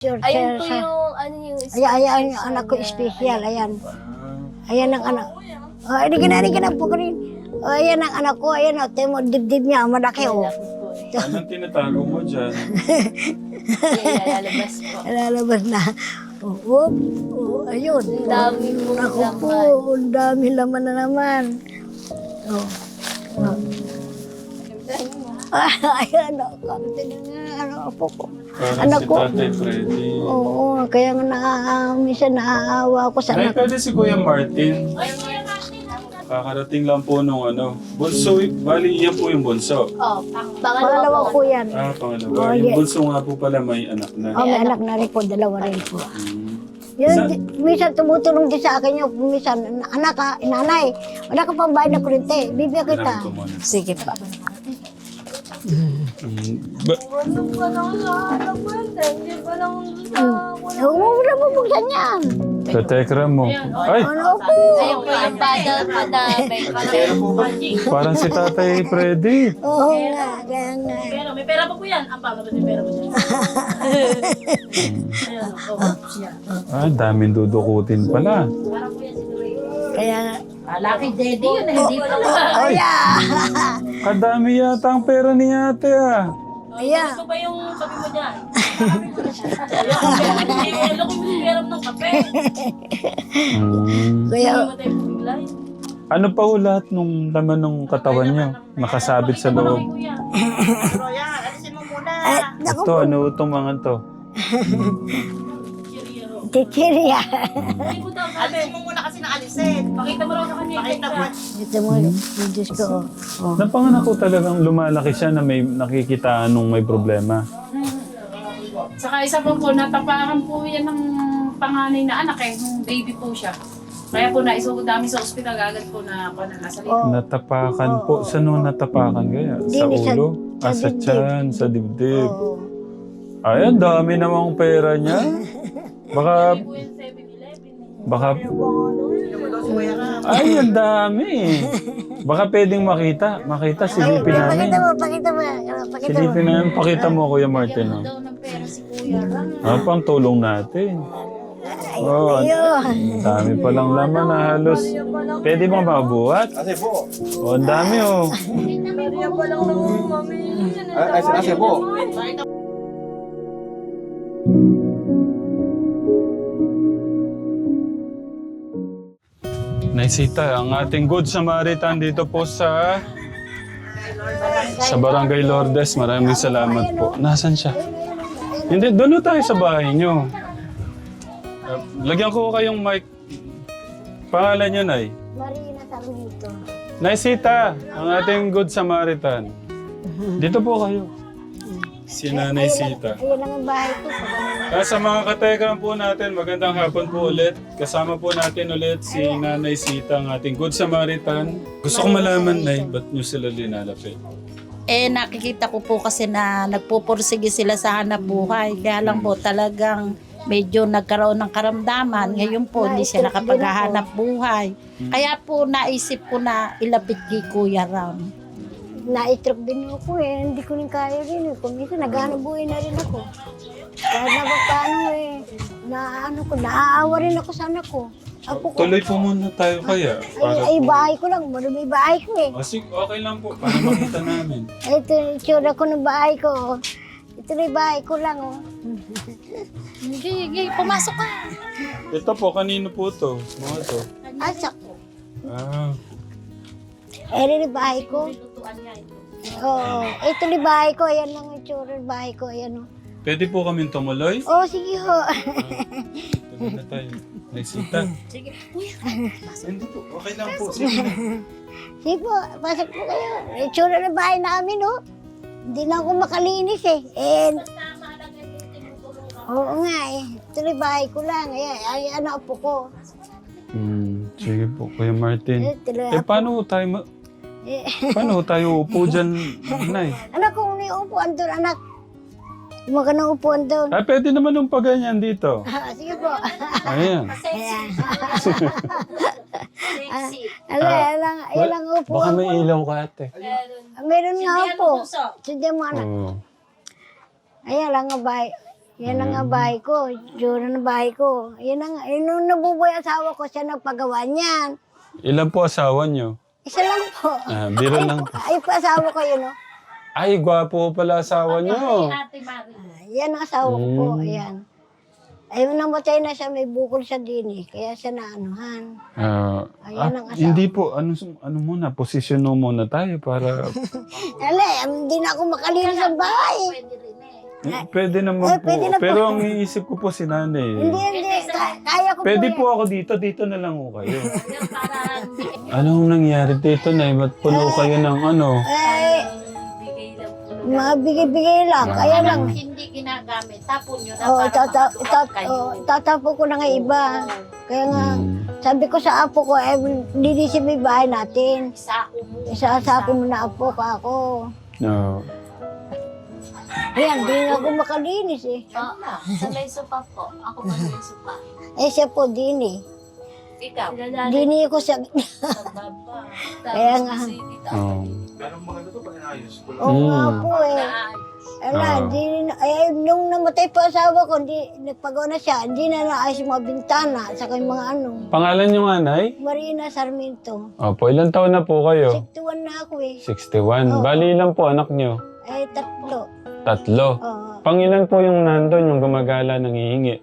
Ayun po yung, ano yung... Ayan yung anak ko special, ayan. Ayan ang anak. Oh, hindi ka na po ka rin. Oh, ayan ang anak ko, ayan o, temo, dibdib niya, malaki o. Anong tinatago mo dyan? Lalabas po. Lalabas na. Oh, ayun. Ang dami po Ako po, laman. ang dami laman na naman. Oh. Ayan, kamti na nga, ano po ko. Parang Anak si ko. Tatay Freddy. Oo, kaya nga minsan naaawa ko sa Nay, anak. pwede si Kuya Martin. Kakarating lang po nung ano. Bunso, bali yan po yung bunso. Oh, Pangalawa pangalawa po. po yan. Pangalawa. Oh, Yung yeah. bunso nga po pala may anak na. Oh, may anak na rin po, dalawa rin po. Hmm. Yun, Sa- minsan tumutulong din sa akin yung minsan, anak ha, nanay, wala ka pang bayad na kurente, bibigyan kita. Kailangan ko muna. Sige pa. Ano pa lang sa alaman? Hindi pa lang sa... Huwag na bubuksan yan. Katekram mo. Ay! Ano po? Ayun po yung father pa na may Parang si Tatay Freddy. Oo nga, kaya nga. Pero may pera pa po yan. Ang papa may pera po dyan. Ayun, yan. Ah, daming dudukutin pala. Parang po yan si Ray. Kaya, Lucky Daddy yun, hindi pa po. Ay! Kadami yata ang pera ni ate ah. kaya, Gusto ba yung kape mo dyan? Ayun, laki mo yung pera mo ng kape. kaya, Hindi mo tayo pumiglay. Ano pa ho lahat nung laman ng katawan niyo? Nakasabit sa loob. Kuya. ay, naku Ito, po, ano itong mga to? chichirya. Hindi po daw sabi. Alisin mo muna kasi na alisin. Pakita mo raw sa kanya. Pakita mo. Ito mo, yung Diyos ko. Oh. Napanganak ko talagang lumalaki siya na may nakikitaan nung may problema. Saka isa po po, natapakan po yan ng panganay na anak eh. Nung baby po siya. Kaya po naisugod namin sa ospital agad po na ako na nasa loob. Oh. Natapakan po. Saan nung natapakan kaya? Sa Dini, sa- ulo? sa Sa dibdib. tiyan, sa dibdib. Oo. Ay, ang dami namang pera niya. Baka, Po yung 7-Eleven. baka, ay, ang dami. Baka pwedeng makita. Makita, silipin namin. Pakita mo, pakita mo. Pakita mo. Silipin namin. Pakita mo, Kuya Martin. Oh. Daw ng pera si Kuya Ram. Ah, pang tulong natin. Oh, Ayun. ang dami palang laman na halos. Pwede bang mabuhat? Ase po. Oh, ang dami oh. Ase po. Naisita, ang ating Good Samaritan dito po sa Barangay Lourdes. Maraming salamat po. Nasaan siya? Hindi, doon na tayo sa bahay niyo. Lagyan ko kayong mic. Pangalan niyo, Nay? Marina Sarmiento. Naisita, ang ating Good Samaritan. Dito po kayo. Si Nanay Sita. Ayun lang ang bahay ko. Sa mga katekram po natin, magandang hapon po ulit. Kasama po natin ulit si Nanay Sita, ang ating Good Samaritan. Gusto ko malaman, Nay, ba't nyo sila linalapit? Nakikita ko po kasi na nagpupursige sila sa hanap buhay. Kaya lang po talagang medyo nagkaroon ng karamdaman. Ngayon po hindi siya nakapaghahanap buhay. Kaya po naisip ko na ilapit kay Kuya Ram. Na-stroke din ako eh. Hindi ko rin kaya rin eh. Kung minsan naghanap buhay na rin ako. Kahit na paano eh. Naaawa rin ako sa anak ko. Ako ko. Tuloy po muna tayo kaya. Ay, bahay ko lang. Marami bahay ko eh. Sige, okay lang po. Para makita namin. Ito yung itsura ko ng bahay ko. Ito na yung bahay ko lang oh. Sige, pumasok ka. Ito po, kanino po to? Mga to. Asak. Ah, Ito yung bahay ko. Oo. Ito yung bahay ko. Ayan lang yung itsura ng bahay ko. Ayan oh. pwede po kaming tumuloy? Oh, sige ho. Tuloy na tayo. Naisita. Sige. Hindi po, okay lang po. Sige na. Sige po, pasok po kayo. Itsura ng bahay namin oh. Hindi na ako makalinis eh. Oo nga eh. Ito yung bahay ko lang. Ay, ano po ko. Sige po, Kuya Martin. Tuloy Paano tayo paano tayo upo dyan, Nay? anak ko, may upuan doon, anak. Huwag ka na upuan doon. Ah, pwede naman yung paganyan dito. Sige po. Ayan. Ayan. Sexy. Ilang upuan Baka may po. ilaw ka ate. Meron nga po. Sige mo anak. Oo. Ayan lang ang bahay. Yan ang nga bahay ko. Tsura ng bahay ko. Yan ang, nung nabubuhay asawa ko, siya nagpagawa niyan. Ilan po asawa niyo? Isa lang po. Biro lang. Ay, pa asawa ko yun, oh. Ay, gwapo pala asawa niyo. Ate Mari. Yan ang asawa ko po. Ayan. Ay, namatay na siya, may bukol sa dini. Kaya siya naanuhan. Ayan ang asawa. Hindi po, ano muna, posisyon mo muna tayo para... Hindi na ako makalinis sa bahay. Pwede naman Ay, po. pwede na po. Pero ang iisip ko po si nanay. Hindi. Kaya ko Pwede po. po ako dito. Dito na lang po kayo. Anong nangyari dito, Nay? Ba't puno kayo ng ano? Mabigay-bigay lang. Kaya lang. Hindi ginagamit. Tapon nyo na Oh, para kayo. tatapo ko na nga iba. Kaya nga, sabi ko sa apo ko, linisin mo yung bahay natin. Sako mo. Isasako mo na apo ka ako. No. Ayan, di nga ako makalinis eh. Sa may sopa po. Ako pa may sopa. Siya po, dini. Ikaw. Dini ko siya. Baba. Kaya nga. Oh. Oo nga po eh. Nung namatay po asawa ko, nagpagawa na siya, hindi na naayos yung mga bintana, saka yung mga ano. Pangalan niyo nga, Nay? Marina Sarmiento. Opo, ilang taon na po kayo? 61 na ako eh. 61. Bali ilan po anak niyo? Ay, 3. 3. Oo. Pangilan po yung nandun, yung gumagala ng hihingi?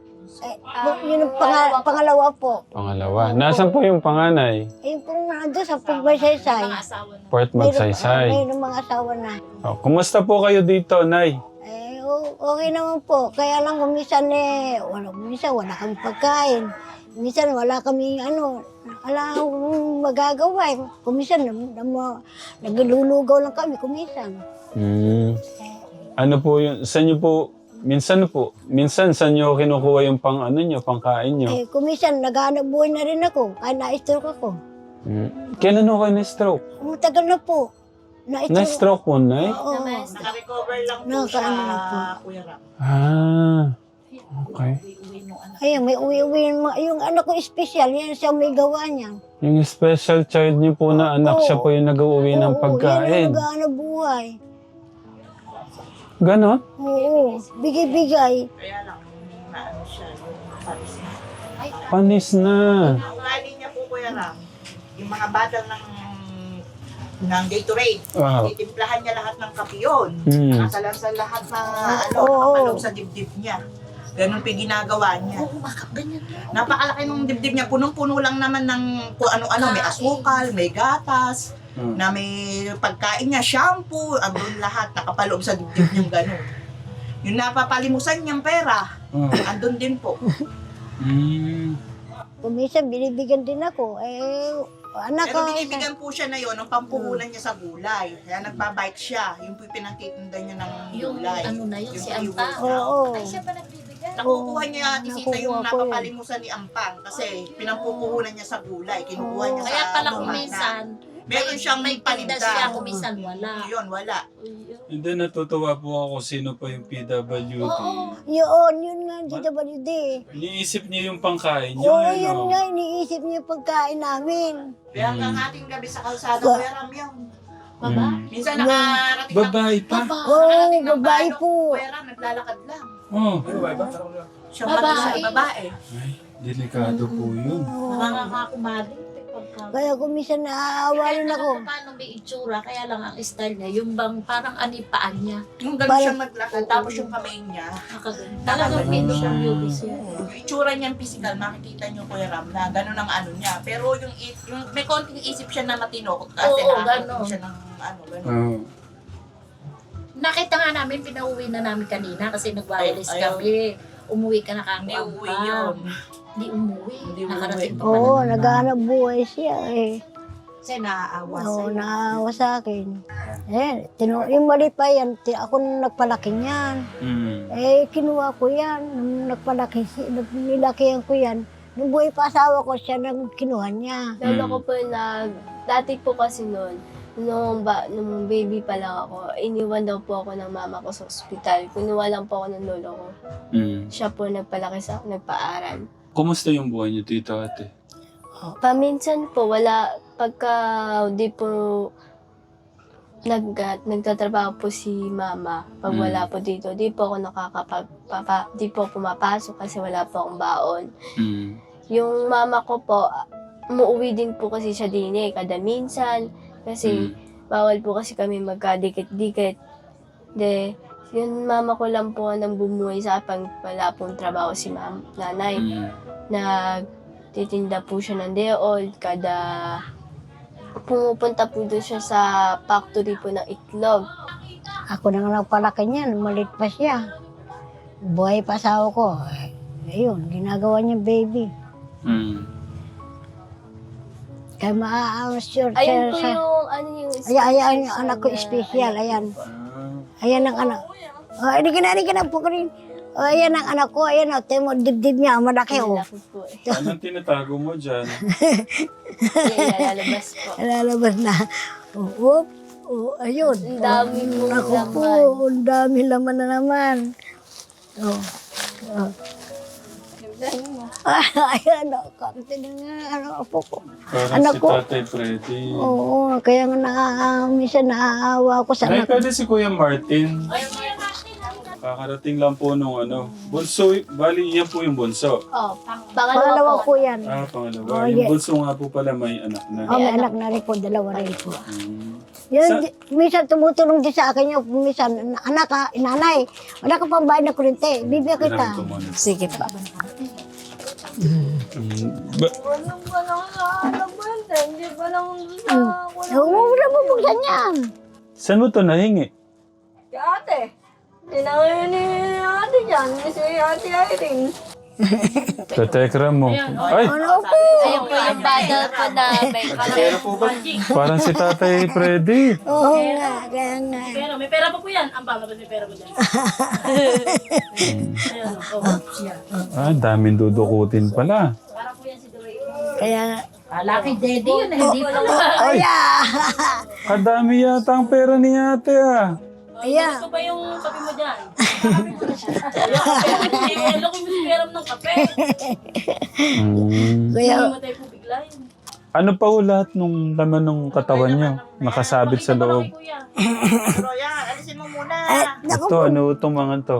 Yun ang pangalawa po. Pangalawa. Nasaan po yung panganay? Ayun po nandun sa Pagbaysaysay. Port Magsaysay. Mayroong mga asawa na. Oh, kumusta po kayo dito, Nay? Okay naman po. Kaya lang kumisan wala kami pagkain. Minsan wala kami wala akong magagawa eh. Kumisan naglulugaw lang kami kumisan. Ano po yun? Saan nyo po, minsan saan nyo kinukuha yung pangkain nyo? Kumisan naghanap buhay na rin ako. Kaya na-stroke ako. Kailan ho kayo na-stroke? Matagal na po. Na-stroke po, Nay? Oo. Naka-recover lang po Nakakaano na po. siya, Kuya Ram. Okay. Ayun, may uwi-uwi yung anak ko special. Yan siya may gawa niyan. Yung special child niyo po na anak, siya po yung nag-uuwi ng pagkain. Yan ang naghanap buhay. Ganon? Oo, bigay-bigay. Kaya lang, naano siya, yung paris na. Panis na. Ang ugali niya po, Kuya Ram, yung mga bottle ng Gatorade. Titimplahan niya lahat ng kapiyon. Nakasalan sa lahat na nakapalog sa dibdib niya. Ganun po yung ginagawa niya. Napakalaki ng dibdib niya. Punong-puno lang naman ng kung ano-ano. May asukal, may gatas, na may pagkain niya, shampoo, andun lahat. Nakapaloob sa dibdib niyang ganun. Yung napapalimusan niyang pera, andun din po. Kuminsan binibigyan din ako. Anak ko. Pero binibigyan po siya na yun ng pampuhunan niya sa gulay. Kaya nagbabike siya. Yung po yung pinagtitinda niya ng gulay. Yung ano na yun, si po yung Ampa. Oo. Siya pa nagbibigay. Nakukuha niya tisita yung Nakukuha ko yun. napapalimusan ni Ampang kasi pinampupuhunan niya sa gulay. Kinukuha niya Kaya sa pala lumana. kuminsan, Meron siyang may paninda. tinda siya, kuminsan wala. Yun, wala. Hindi, natutuwa po ako sino pa yung PWD. Yun nga, DWD. Iniisip niyo yung pangkain niyo, Oo, yun nga, iniisip niya yung pagkain namin. Kaya hanggang ating gabi sa kalsada, Kuya Ram yun. Minsan nakarating Babae pa. Oo, babae po. Kuya Ram, naglalakad lang. Oh. Siya sa babae. Ay, delikado po yun. Nakakakumaling. Kaya kuminsan naaawa rin ako. Paano may itsura, kaya lang ang style niya, yung bang parang anipaan niya. Yung gano'n siya maglakad, tapos yung kamay niya. Talagang pinuha yung beauty siya. Yung itsura niyang physical, makikita niyo Kuya Ram na gano'n ang ano niya. Pero yung may konting isip siya na matino. Kasi Oo, nakakating gano'n. siya ng gano'n. Nakita nga namin, pinauwi na namin kanina kasi nag-wireless Ayaw. kami. Umuwi ka na Hindi kang uwi yun. Hindi umuwi. Hindi umuwi. Nakarating pa Oo, pala. naghanap buhay siya eh. Kasi naaawa Oo, sa'yo. naawa sa akin. Yung mali pa yan, ako nung nagpalaki niyan. Kinuha ko yan. Nung nilakihan ko yan. Nung buhay pa asawa ko, siya nang kinuha niya. Lolo ko po dati po kasi noon, nung baby pa lang ako, iniwan daw po ako ng mama ko sa ospital. Kinuha lang po ako ng lolo ko. Siya po nagpalaki sa akin, nagpaaral. Kumusta yung buhay niyo dito, ate? Paminsan po, pagka di po nagtatrabaho po si mama pag wala po dito. Di po ako di po pumapasok kasi wala po akong baon. Yung mama ko po, umuwi din po kasi siya din kada minsan. Kasi bawal po kasi kami magkadikit-dikit. Yung mama ko lang po nang bumuhay sa pag wala pong trabaho si nanay. Nagtitinda po siya ng deol kada pumupunta po doon siya sa factory po ng itlog. Ako na nga nagpalaki niyan, malit pa siya. Buhay pa asawa ko. Ayun, ginagawa niya baby. Kaya sure Ayun po siya. yung Ayan yung anak ko special, ayan. Ayan ang anak. Hindi ka na po rin. Ayan ang anak ko, ayan o, temo dibdib niya, malaki o. Malaki po eh. Anong tinatago mo dyan? Yan, lalabas po. Lalabas na. Oh, ayun. Ang dami pong Ako po, laman. ang dami laman na naman. Ayan o, kamti na nga, apo ko. Parang Anak si ko. Tatay Freddy. Oo, kaya nga minsan naaawa ko sa Ay, anak. pwede si Kuya Martin. Kakarating lang po nung bunso, bali yan po yung bunso. Oh, Pangalawa po yan. Pangalawa. Oh, Yung yeah. bunso nga po pala may anak na. May anak na rin po, dalawa rin po. Mm. Yan, minsan tumutulong din sa akin yung minsan, anak ha, nanay, wala ka pang bayad na kuryente, bibigyan kita. Kailangan ko muna. Sige pa. Huwag mo na bubuksan yan. Saan mo to nahingi? Ate, tinangayon ni ate dyan, si ate Irene. Tatekra mo. Ay! Ano po? Ayun po yung bottle po na may Pera po ba? Parang si Tatay Freddy. Oo nga, kaya nga. Pero may pera pa po yan. Ang bala ba may pera mo dyan? Ayun, siya. Daming dudukutin pala. Para po yan si Dwayne. Kaya, Laki daddy yun, hindi pa Ay! Kadami yata ang pera ni ate ayan. Gusto ba yung kape mo dyan? Ano kung may pera mo ng kape? Kaya, Matay po bigla yun. Ano pa ho lahat nung laman ng katawan niyo? Nakasabit sa loob. Kuya. Pero yan, alisin mo muna. naku Ito, ano itong mga to?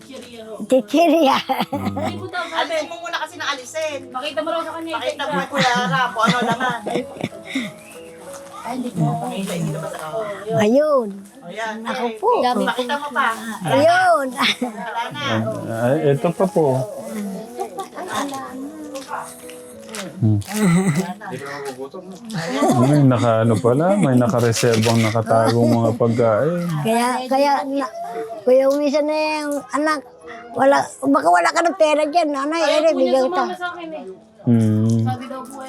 Chiria ho. chichirya. Hindi po daw sabi. Alisin mo muna kasi naalisin. Makita mo raw sa kanya. Pakita mo Kuya Ara kung ano naman. Hindi naman sa ako. Ayun. Ayan. Ako po. Pakita mo pa. Ayun. Wala na. Ito pa po. May may nakareserbang nakatagong mga pagkain. Kaya umisan na yung anak, baka wala ka ng pera dyan, nanay, ere, bigyan kita. Sumama sa akin eh. Sabi daw po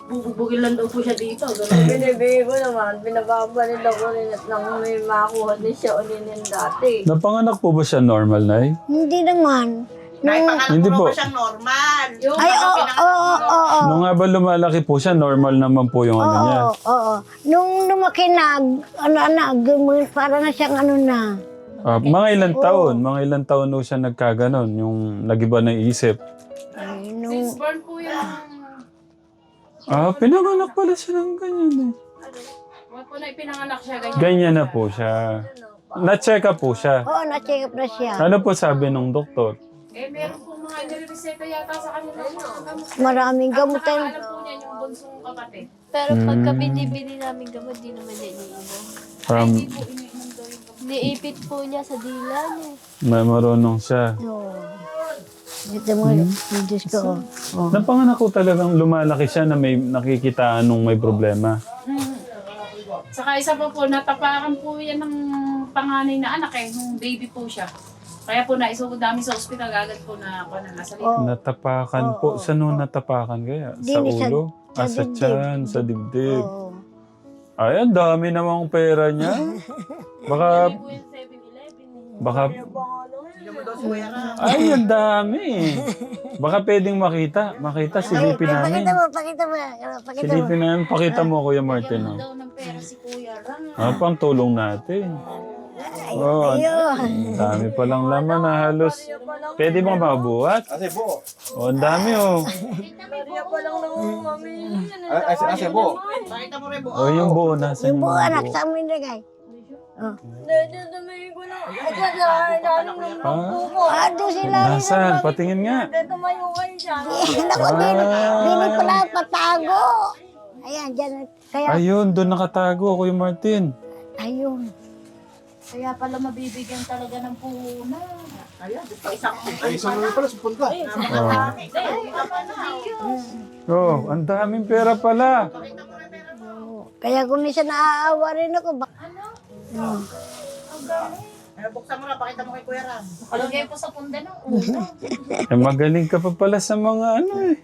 bubugin lang daw po siya dito. Binibigay ko naman, pinababalid ako rin at nang may makuha din siya ulinin dati. Napanganak po ba siya normal, Nay? Hindi naman. Pangalan Hindi mo po. ba siyang normal? Ay, oo. Nung nga ba lumalaki po siya, normal naman po yung ano niya. Oo. Nung lumaki na, para na siyang ano na. Mga ilang taon? Mga ilang taon no siya nagkaganon? Yung nagiba ng isip? Ay, Since born po yan. Pinanganak pala siya ng ganyan eh. Wag po na ipinanganak siya ganyan. Ganyan na po siya. Na-check up po siya. Oo, na-check up na siya. Ano po sabi nung doktor? Meron po mga nire-reseta yata sa kanila. Maraming gamutan. Alam po niya yung bunsong kapatid. Pero pagka binibili namin gamot, di naman niya iniinom. Hindi po iniinom daw yung kapatid. Niipit po niya sa dila niya. May marunong siya. Oo. Ito mo, Diyos ko. Oh. Napanganak ko talagang lumalaki siya na may nakikitaan nung may problema. Saka isa pa po, natapakan po yan ng panganay na anak nung baby po siya. Kaya po naisugod namin sa ospital, agad po na ako na nasa likod. Natapakan po. Saan nung natapakan kaya? Sa Dini, sa- ulo? sa Sa dibdib. tiyan, sa dibdib. Oo. Ay, ang dami namang pera niya. Baka, Po yung 7-Eleven. baka, Bigyan mo daw si Kuya Ara. ay, ang dami. Baka pwedeng makita, silipin namin. Pakita mo. Silipin namin, pakita mo, Kuya Martin. Oh. daw ng pera si Kuya Ram. Pang tulong natin. Oh, Ayun. dami palang laman na halos. Pwede bang mabuhat? Ase po. Oh, ang dami oh. Kaya pa lang nang mamili yan. Ase po. Pakita mo rin po. Oh, yung buo. Nasaan Yung yung buo anak, buo? saan mo nilagay? Dito may ko na. Ito sa ilalim ng buko. Doon sila. Nasaan? Patingin nga. Dito may kayo dyan. Naku, hindi pala patago. Ayan, dyan. Kaya, Ayun, doon nakatago, Kuya Martin. ayun. Kaya pala mabibigyan talaga ng puhunan. Ayun, isang Ay, isang naman pala sa punta. Oh, ang daming pera pala. Kaya kung minsan naaawa rin ako. Buksan mo na, pakita mo kay Kuya Ram. Nakalagay po sa punda ng ulo. Eh, magaling ka pa pala sa mga ano eh.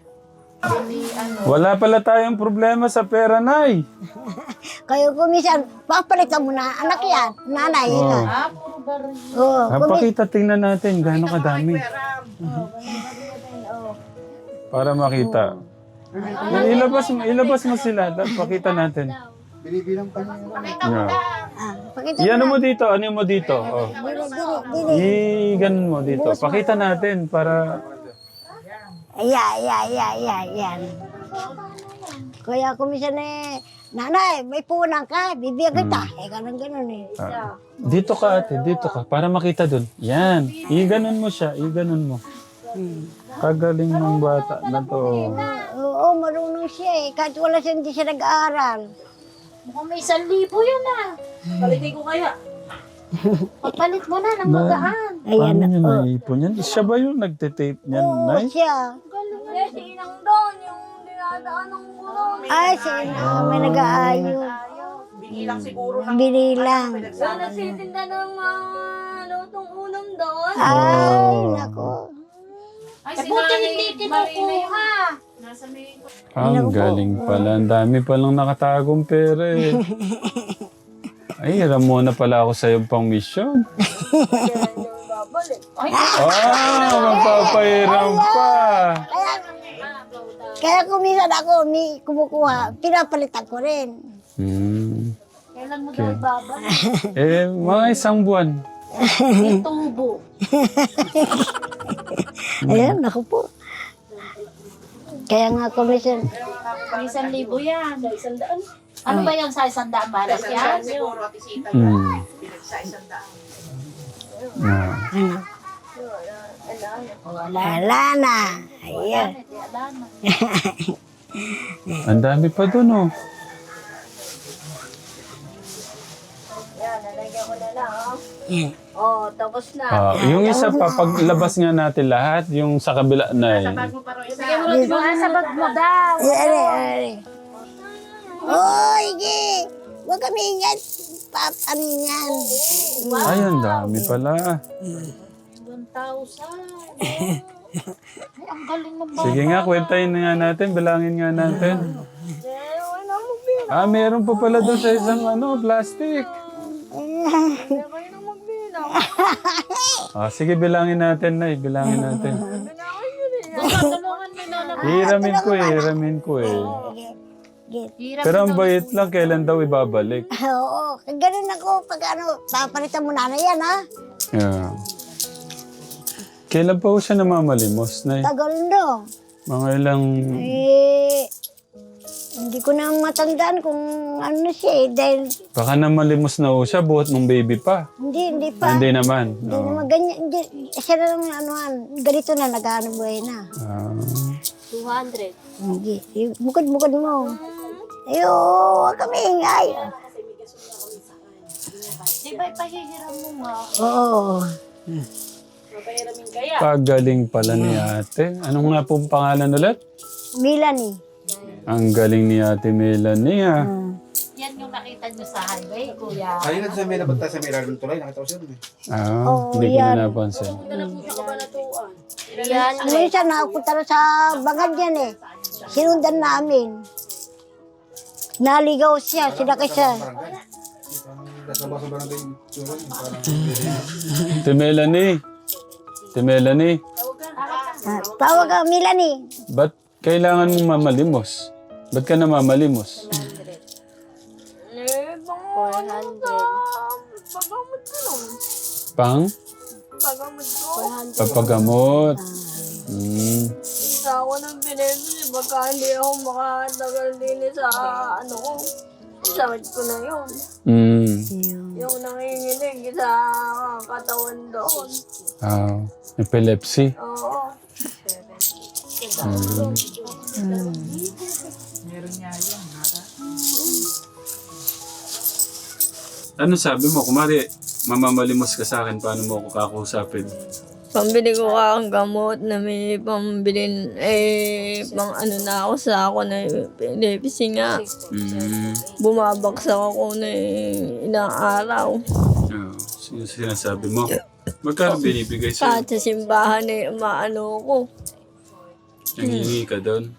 Wala pala tayong problema sa pera, Nay. Kaya kung minsan, papalitan mo na, anak yan, nanay. Oh. Puro baril. Oo, Ang pakita, tingnan natin gaano kadami. Kuya Ram. Para makita. Ilabas mo sila. Pakita natin. Binibilang pa niya. Yeah. pakita Iyan mo dito. Ano mo dito? Oh. dili. I-ganon mo dito. Pakita natin para... Ayan. Kaya kung minsan nanay, may punang ka, bibigyan kita. Ganun eh. Ah, dito ka ate, dito ka. Para makita dun. Yan. I-ganon mo siya. I-ganon mo. Kagaling ng bata na to. Oo, marunong siya eh. Kahit wala siya, hindi siya nag-aaral. Mukhang may 1,000 yan ah. Palitin ko kaya. Pagpalit mo na ng magaan. Paano niya naipon yan? Siya ba yung nagtitape niyan, Oo, Nay? siya. Si Inang doon, yung dinadaan ng gulong. Ay, may nag-aayos. Binilang siguro ng... Binilang. Yung nagsitinda ng lutong ulam doon. Ay, nako. Ay, Eh, buti hindi kinukuha. Nasa may... Ang galing pala. Ang dami palang nakatagong pera eh. Ay, hiram muna pala ako sa iyong pang mission. Magpapahiram pa. Kaya kung minsan ako, kumukuha, pinapalitan ko rin. Kailan mo daw babalik? Eh, mga isang buwan. May tubo. Ayan, naku po. Kaya nga kung minsan, May 1,000 yan. 100. Ano ba yan sa 100 balas yan? Siguro, tisita sa isang daan. wala na. Ayan. Ang dami pa dun oh. Yan, nalagyan ko na lang. Oh, tapos na. Yung isa pa, paglabas nga natin lahat, yung sa kabila na eh. Bag mo pa rin isa. Sa bag mo daw. Ari. Oy, Gi! Huwag kami ingat. Ano yan? Ay, ang dami pala. 1,000. Ay, ang galing ng bata. Sige nga, kwentahin na nga natin, bilangin nga natin. Meron pa pala doon sa isang plastic. Sige, bilangin natin, Nay. Bilangin natin. Tulungan mo na. Hiramin ko eh. Pero ang bait lang, kailan daw ibabalik? Oo, ganun ako pag papalitan mo na yan, ha? Yeah. Kailan pa ho siya namamalimos, Nay? Tagal no. Mga ilang... Hindi ko na matandaan kung ano siya eh, dahil Baka namalimos na ho siya, buhat ng baby pa. hindi pa. Hindi naman. Hindi naman ganyan, siya na lang ganito na nag-ano buhay na. 200. Hindi, bukod-bukod mo. Ayo, huwag kami ingay. Di ba ipahihiram mo nga? Oo. Pagaling pala ni ate. Ano nga pong pangalan ulit? Melanie. Ang galing ni ate Melanie ha. Yan yung nakita nyo sa highway, kuya. Kanina sa may napunta sa may ng tulay, nakita ko siya doon eh. Hindi ko na napansin. Yan. Minsan nakapunta na sa bangad yan eh. Sinundan namin. Naligaw siya, sinakay siya. Kasama sa barangay yung tsura niya, parang... Ate Melanie. Ate Melanie. Tawag ka, Melanie. Ba't kailangan mong mamalimos? Ba't ka na mamalimos? 400. Pang? Pagamot ko. Papagamot. Sa ako ng binibili, baka hindi ako makatagal din sa ano ko. Sakit ko na yun. Yung nanginginig sa katawan doon. Epilepsy. Oo. Meron nga yan. Ano sabi mo? Kumari, mamamalimos ka sa akin, paano mo ako kakausapin? Pambili ko ka ang gamot na may pambilin, pang ano na ako sa ako na epilepsy nga. Bumabagsak ako na ilang araw. Sinasabi mo? Magkano binibigay sa'yo? Kahit sa simbahan maano ko. Nangingi ka doon?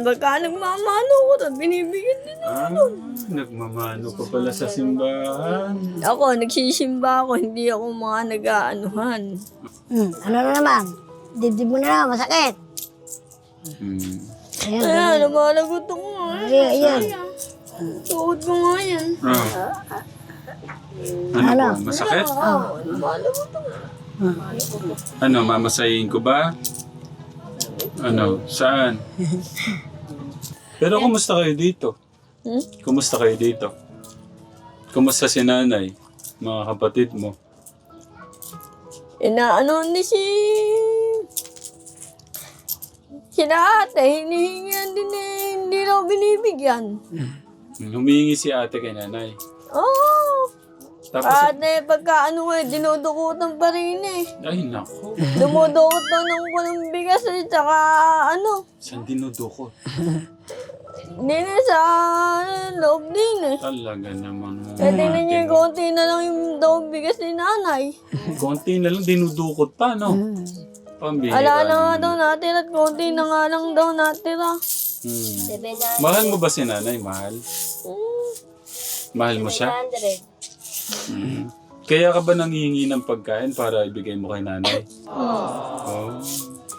Baka nagmamano ko, tapos binibigyan din ako. Nagmamano ka pala sa simbahan. Ako, nagsisimba ako, hindi ako mga nag-aanuhan. Ano na naman? Dibdib mo na naman, masakit. Ayan, Kaya, lumalagot ako nga. ayan. Suot ko nga yan. Ano po? Masakit? Lumalagot ako. Ano, mamasahin ko ba? Ano, saan? Pero kumusta kayo dito? Kumusta kayo dito? Kumusta si nanay? Mga kapatid mo? Inaano ni sila ate, hinihingihan din hindi raw binibigyan. Humihingi si ate kay nanay. Oo. Tapos, Ate, pagka ano dinudukutan pa rin ay nako. Dumudukot daw ng bigas tsaka ano. Saan dinudukot? Din sa loob din Talaga naman mo. tingnan niyo, konti na lang yung daw bigas ni nanay. Konti na lang dinudukot pa, no? Pambihira. Ala na nga daw natira at konti na nga lang daw natira. Mahal mo ba si nanay? Mahal? Mahal mo siya? 100. Kaya ka ba nangihingi ng pagkain para ibigay mo kay nanay? Oh.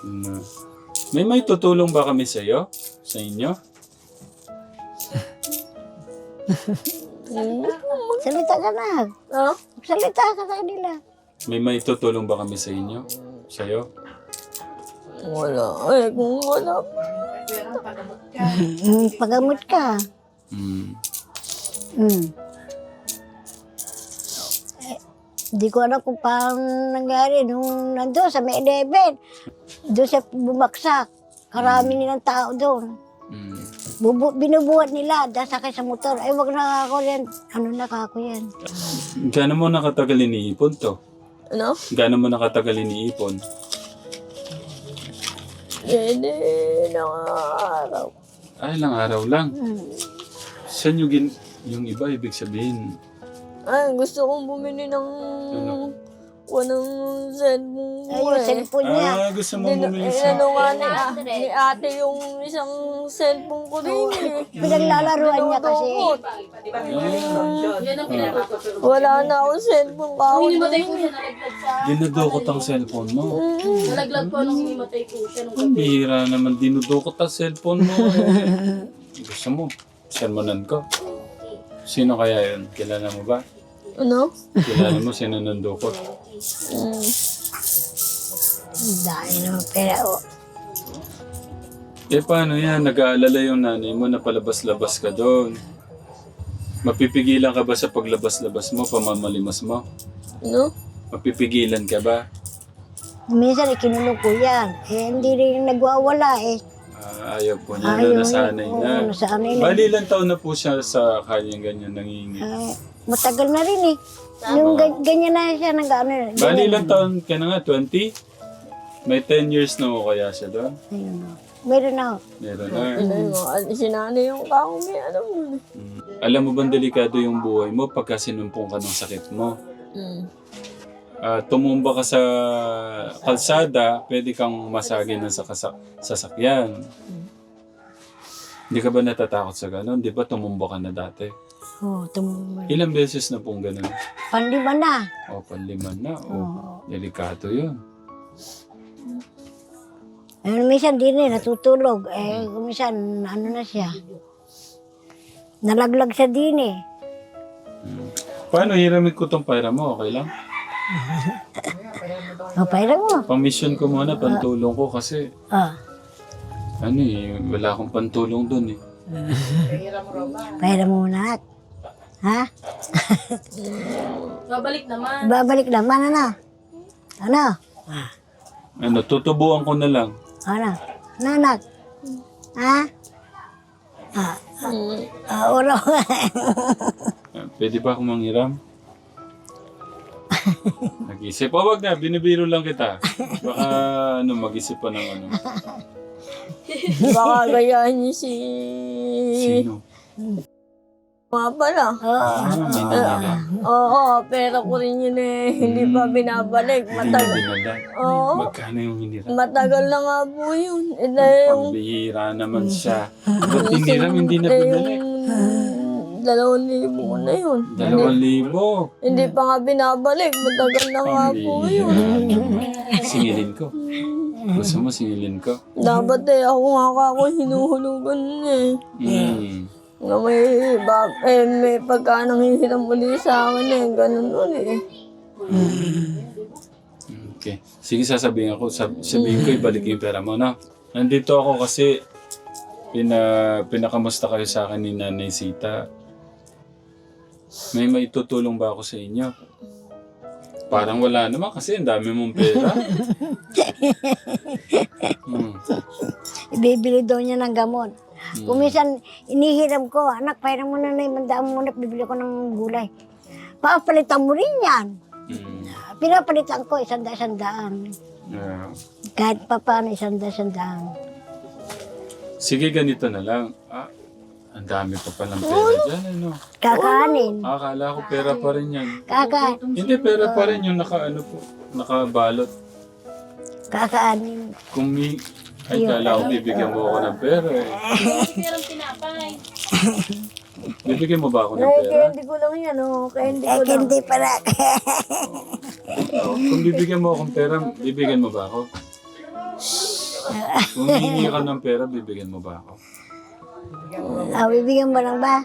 No. May tutulong ba kami sa iyo? Sa inyo? Salita ka na. Oh? Salita ka sa kanila. May tutulong ba kami sa inyo? Sa iyo? Wala. Kung wala pa. Pagamot ka. Hindi ko alam kung paano nangyari nung nandun sa may 11. Doon sa bumaksak. Karami nilang tao doon. Binubuhat nila dahil sakay sa motor. Ay, wag na ako yan. Ano na ako yan? Gaano mo nakatagal iniipon to? Ano? Gaano mo nakatagal iniipon? Hindi lang araw. Ay, ilang araw lang. Saan yung iba, ibig sabihin? Ay, gusto kong bumili ng ng cellphone Ay, yung cellphone niya. Gusto mo bumili sa... Ano nga ni ate yung isang cellphone ko din Pinaglalaruan niya kasi. Wala na akong cellphone kahapon. Dinudukot ang cellphone mo. Nalaglag po nung himatay po siya. Ang bihira naman, dinudukot ang cellphone mo. Gusto mo, sermonan ko. Sino kaya yun? Kilala mo ba? Ano? Kilala mo sino nandukot? Dahil naman pera. Paano yan? Nag-aalala yung nanay mo na palabas-labas ka doon. Mapipigilan ka ba sa paglabas-labas mo, pamamalimas mo? Ano? Mapipigilan ka ba? Minsan ikinulong ko yan. Hindi rin nagwawala Ayaw po niya na nasanay na. Nasanay na. Bali, ilang taon na po siya sa kanyang ganyan nangingi? Matagal na rin Yung ganyan na siya nag-ano. Bali, ilang taon ka na nga? 20? May 10 years na ko kaya siya doon? Meron na. Meron na. Sinanay yung kakong may alam mo. Alam mo bang delikado yung buhay mo pagka sinumpong ka ng sakit mo? Tumumba ka sa kalsada, pwede kang masagi ng sasakyan. Hindi ka ba natatakot sa ganun? Di ba tumumba ka na dati? Tumumba. Ilang beses na pong ganun? Panlima na. Panliman na. Delikado yun. Minsan din natutulog. Minsan ano na siya. Nalaglag siya din Paano hiramin ko tong pera mo? Okay lang? O, pairam mo. Pang-mission ko muna, pantulong ko kasi O, wala akong pantulong dun eh. pairam mo na. Ha? Babalik naman. Babalik naman, ano? Ano? Tutubuan ko na lang. Ano? Nanak? Ha? Uro. Pwede ba akong manghiram? Nag-isip. Wag na, binibiro lang kita. Baka mag-isip pa ng ano. Baka gayahin niyo si... Sino? Mga pala. Hinihiram. Oo, pero ko rin yun eh. Hindi pa binabalik. Hindi mo binala. Oo. Magkano yung hiniram? Matagal na nga po yun. Eh, dahil yung... Pambihira naman siya. Ba't hiniram, hindi na binalik? 2,000 na yun. 2,000. Hindi pa nga binabalik. Matagal na nga po yun. Singilin ko. Gusto mo singilin ko? Dapat ako nga ako hinuhulugan niya eh. Na may pagka nanghihiram uli sa akin eh. Ganun uli eh. Okay. Sige, sabihin ko, ibalik yung pera mo, no? Nandito ako kasi pinakamusta kayo sa akin ni Nanay Sita. May maitutulong ba ako sa inyo? Parang wala naman kasi ang dami mong pera. Bibili daw niya ng gamot. Kung minsan, inihiram ko, anak, pairam mo na na, mandaan mo na, bibili ko ng gulay. Papalitan mo rin yan. Pinapalitan ko, 100. Yeah. Kahit pa paano, 100. Sige, ganito na lang. Ang dami pa palang pera dyan, ano? Kakanin. Akala ko pera pa rin yan. Kakanin. Hindi, pera pa rin yung nakabalot. Kakaanin. Ay, kala ko bibigyan mo ako ng pera eh. Merong tinapay. Bibigyan mo ba ako ng Ay, pera? candy ko lang yan oh. Candy Eh, ko lang. hindi pala. Kung bibigyan mo akong pera, bibigyan mo ba ako? Kung hihingi ka ng pera, bibigyan mo ba ako? Bibigyan mo lang ba?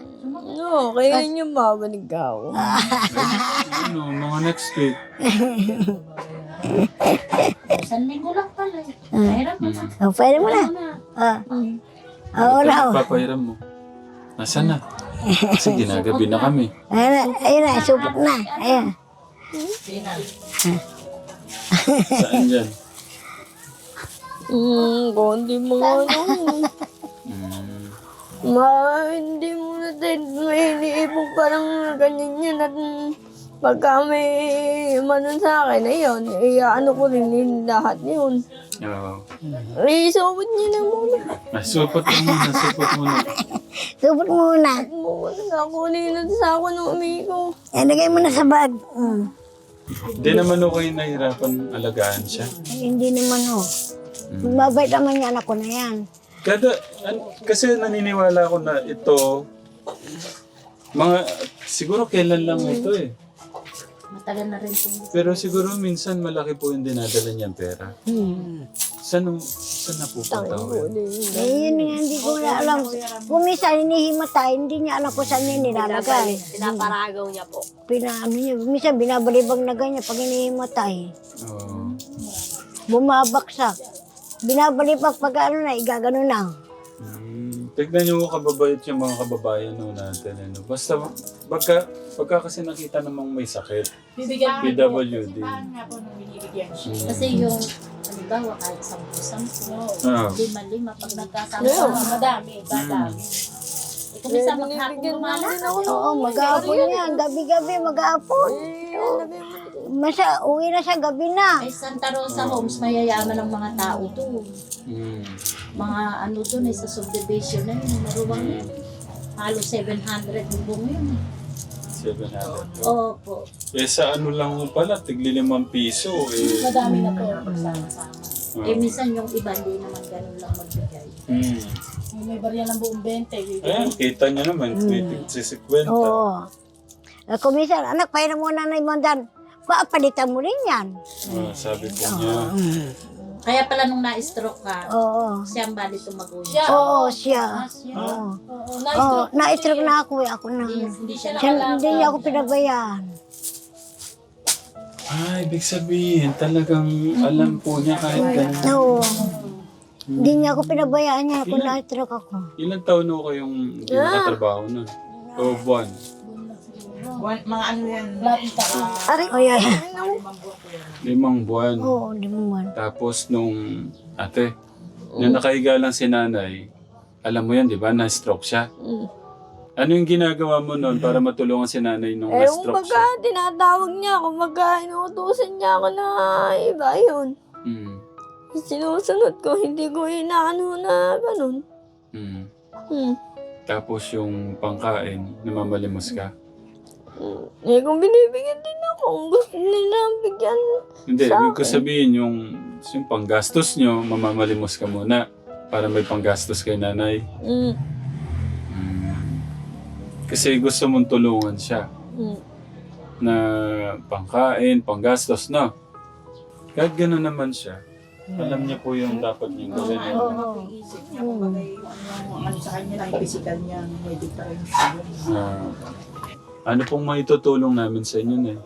No, kaya niyo mabalik ako. Mga next week. Isang linggo lang pala. Mayroon mo na. Pwede mo na. Oo raw. Papahiram mo. Nasaan na? Kasi ginagabi na kami. Ayun na, supot na. Ayun. Saan dyan? Konti mga ano. Hindi mo natin may iniipong parang ganyan yan at pagka may manon sa akin, ayun, ano ko rin yung lahat yun. Oo. Isubot niyo na muna. Supot muna. Supot muna. Nakakunin na sa ako ng amigo. Lagay mo na sa bag. Hindi naman ako yung nahirapan alagaan siya. Hindi naman Mabait naman yung anak ko na yan. Kasi naniniwala ko na ito, siguro kailan lang ito eh. Matagal na rin po. Pero siguro minsan malaki po yung dinadala niyang pera. Saan napupunta ko yun? Yun nga, hindi ko na alam. Kung minsan hinihimatay, hindi niya alam kung saan niya nilalagay. Pinaparagaw niya po. Minsan binabalibag na ganyan pag hinihimatay. Oo. Bumabaksak. Binabalibag pag igagano na. Tignan niyo kababayot yung mga kababayan natin. Basta pagka kasi nakita namang may sakit, PWD. Kasi yung, halimbawa, kahit 10-10, 5-5, pag nagkasama, madami. Kung minsan maghapon lumalas, Oo, mag-aapon yan. Gabi-gabi mag-aapon. Uwi na siya gabi na. ay Santa Rosa Homes, mayayaman ng mga tao doon. Mga ano doon, sa subdivision na yun, maruwang yun. Halos 700 bubong yun. 700. Opo. Sa ano lang mo pala, tigli 5 piso eh. Madami na po pagsama-sama. Minsan yung iba, hindi naman ganun lang magbigay. May barya ng buong 20. Ayan, kita niyo naman, 50. Oo. Kung minsan, anak, pahiram mo na imandan. Papalitan mo rin yan. Sabi po niya. Kaya pala nung na-stroke ka, Oo. siya ang bali tumaguhin. Oo, siya. Oo. Na-stroke na ako eh. Ako na. Hindi siya Hindi niya ako pinabayaan. Ibig sabihin, talagang alam po niya kahit ganun. Oo. Hindi niya ako pinabayaan niya kung na-stroke ako. Ilang taon ho kayong hindi nakatrabaho nun? O buwan? Mga ano yan. Aray, o yan. 5 buwan. Oo, hindi mo man. Tapos nung, ate, nung nakahiga lang si nanay, alam mo yan, di ba, na-stroke siya? Ano yung ginagawa mo noon para matulungan si nanay nung na-stroke kumbaga, siya? tinatawag niya ako, inuutusan niya ako na iba yun. Mm. Sinusunod ko, hindi ko inaano na ganun. Mm. Hmm. Tapos yung pangkain, namamalimos ka? Kung binibigyan din ako, kung gusto nila bigyan. Hindi, Sa ibig ko sabihin yung panggastos nyo, mamamalimos ka muna para may panggastos kay nanay. Mm. Kasi gusto mong tulungan siya Mm. na pangkain, panggastos, no? Kahit gano'n naman siya, alam niya po yung dapat niyang gawin. Ano sa kanya lang, physical niya, may difference. Ano pong maitutulong namin sa inyo, Nay?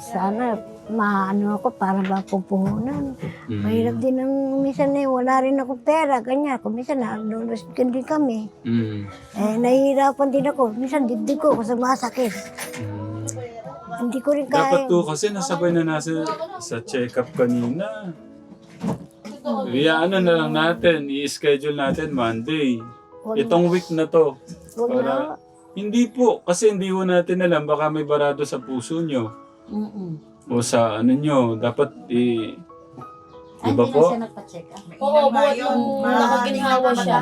Sana maano ako para mapupuhunan. Mahirap din ang minsan wala rin ako pera, ganyan. Kung minsan naluluskan din kami. Nahihirapan din ako. Minsan dibdib ko sa masakit. Hindi ko rin Dapat kaya. to kasi nasabay na nasa sa check-up kanina. Ano na lang natin, i-schedule natin Monday. Itong week na to. Huwag na. Para, hindi po, kasi hindi ho natin alam, baka may barado sa puso nyo. O sa ano nyo, dapat iba po? Oo, buhat nung nakaginhawa siya.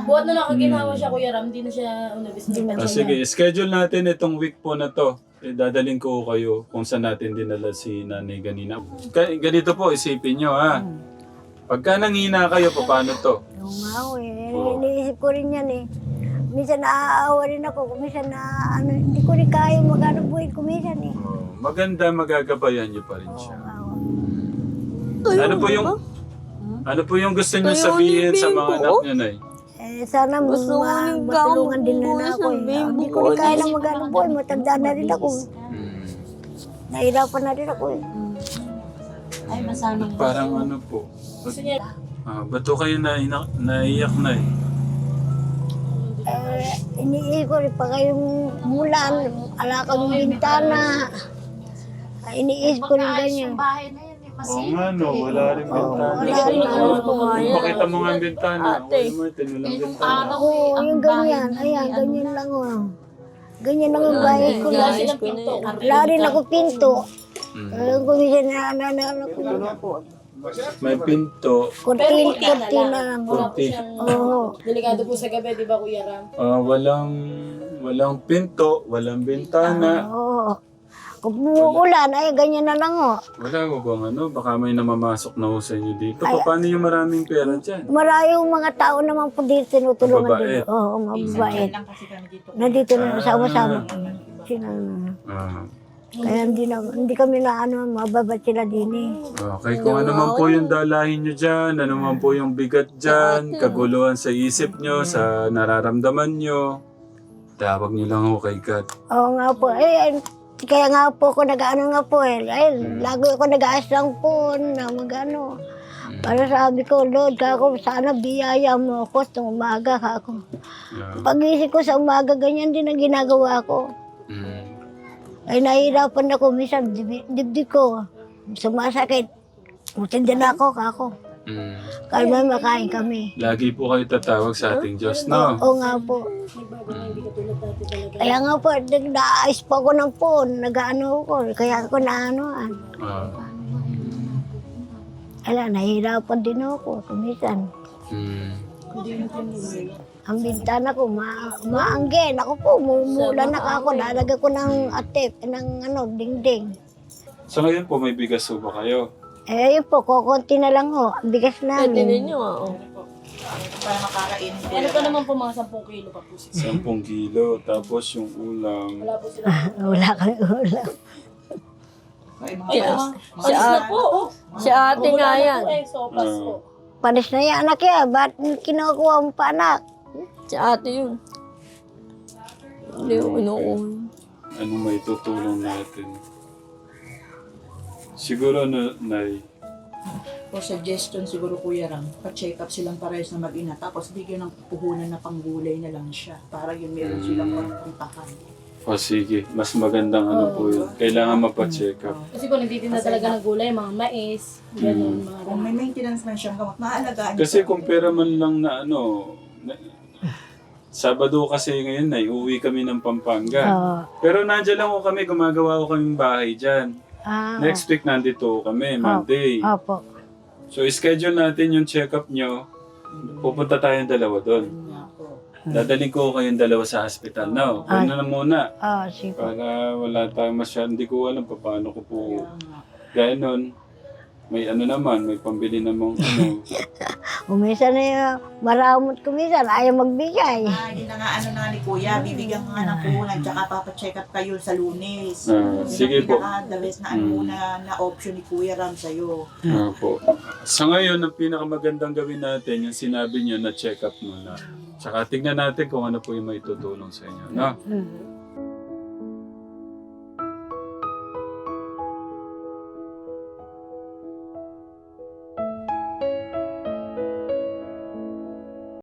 Buhat nung nakaginhawa Hmm. siya, Kuya Ram, hindi na siya unabis na. Sige, schedule natin itong week po na to. Dadaling ko kayo kung saan natin dinala si nanay ganina. Ganito po, isipin nyo ha. Pagka nanghina kayo, paano to? Lumaw iniisip ko rin yan eh. Minsan naaawa rin ako, minsan hindi ko rin kaya magano buhay ko minsan eh. Maganda, magagabayan nyo pa rin siya. Ano po yung gusto nyo sabihin sa mga anak nyo, Nay? Sana Gusto ko rin matulungan din na bukas ako ng eh. baby Hindi ko ko. rin kaya na magano buhay, matanda na rin ako. Nahirapan na rin ako eh. Ay, masanang Parang ano po. Ba't ho kayo naiyak na eh? Iniisip ko rin pa kayong mulan, ala kang bintana. Iniisip ko rin ganyan. bahay na yan, Oo nga no, wala rin bintana. Wala rin ako. Pakita mo nga ang bintana. Ate. Martin, walang bintana. Oo, yung ganyan. Ayan, ganyan lang oh. Ganyan lang ang bahay ko. Wala rin ako pinto. Kung minsan na May pinto. Kurtina lang. Kurti. Oo. Delikado po sa gabi, di ba, Kuya Ram? Walang pinto, walang bintana. Oo. Kung umuulan, ay ganyan na lang oh. Wala ko bang baka may namamasok na ho sa inyo dito. Paano yung maraming pera dyan? Maraming mga tao naman po dito tinutulungan Mababait. dito. Oo, mababait. Lang kasi kami dito. Nandito na sama-sama. Kaya hindi kami na mababait sila din eh. Okay, kung ano man po yung dalahin nyo dyan, ano man po yung bigat dyan, kaguluhan sa isip nyo, sa nararamdaman nyo, tawag nyo lang ako kay God. Oo nga po. Kaya nga po ako nag-ano nga po eh. Lagi ako nag-aasang po na mag-ano. Para sabi ko, Lord, kako, sana biyaya mo ako sa umaga kako. Pag-isip ko sa umaga, ganyan din ang ginagawa ko. Ay nahihirapan ako, minsan dibdib ko. Sumasakit. Mutindi na ako kako. Kaya may makain kami. Lagi po kayo tatawag sa ating Diyos, no? Oo nga po. Kaya nga po, nag-aayos pa ako ng phone, nag-ano ko, kaya ako naanoan. Nahihirapan din ako, kumisan. Ang bintana ko, maanggen. Ako po, mumula na ako, lalagay ko ng atip, ng dingding. So ngayon po, may bigas po ba kayo? Yun po, kukunti na lang ho, ang bigas Pwede namin. ninyo ah. Para makakain. Ano pa naman po mga 10 kilo pa po siya. 10 kilo, tapos yung ulam. Wala po sila. Wala kami ulam. Si ate nga yan. Sopas po. Panis na yan, anak yan. Ba't kinukuha mo pa, anak? Si ate yun. Hindi ko kinukuha. anong may tutulong natin. Siguro, Nay, For suggestion siguro Kuya Ram, pa-check up silang parehas na mag-ina, tapos bigyan ng puhunan na panggulay na lang siya, para yun meron silang pagpuntahan. o sige, mas magandang ano po yun. Kailangan mapacheck up. Kasi kung nagtitinda talaga ng gulay, mga mais, gano'n, mga Kung may maintenance man siyang gamot, maalagaan niya. Kasi kung pera man lang na ano, Sabado kasi ngayon, Nay, uwi kami ng Pampanga. Oo. Pero nandiyan lang ko kami, gumagawa ko kaming bahay dyan. Next week nandito kami, Monday. Opo. So, schedule natin yung check-up nyo. Pupunta tayong dalawa doon. Dadaling ko kayong dalawa sa hospital now. Ano na muna. Sige. Para wala tayong masyadong, hindi ko alam paano ko po. Gaya nun, may ano naman, may pambili namang ano. Umisan na yung maramot kumisan, ayaw magbigay. Yun na nga ano na ni Kuya, bibigyan ka nga ng puhunan, tsaka papacheck up kayo sa Lunes. Sige po. The best na ano na option ni Kuya Ram sa'yo. Po. Sa ngayon, ang pinakamagandang gawin natin, yung sinabi nyo na check up muna. Tsaka tignan natin kung ano po yung may tutulong sa inyo. No?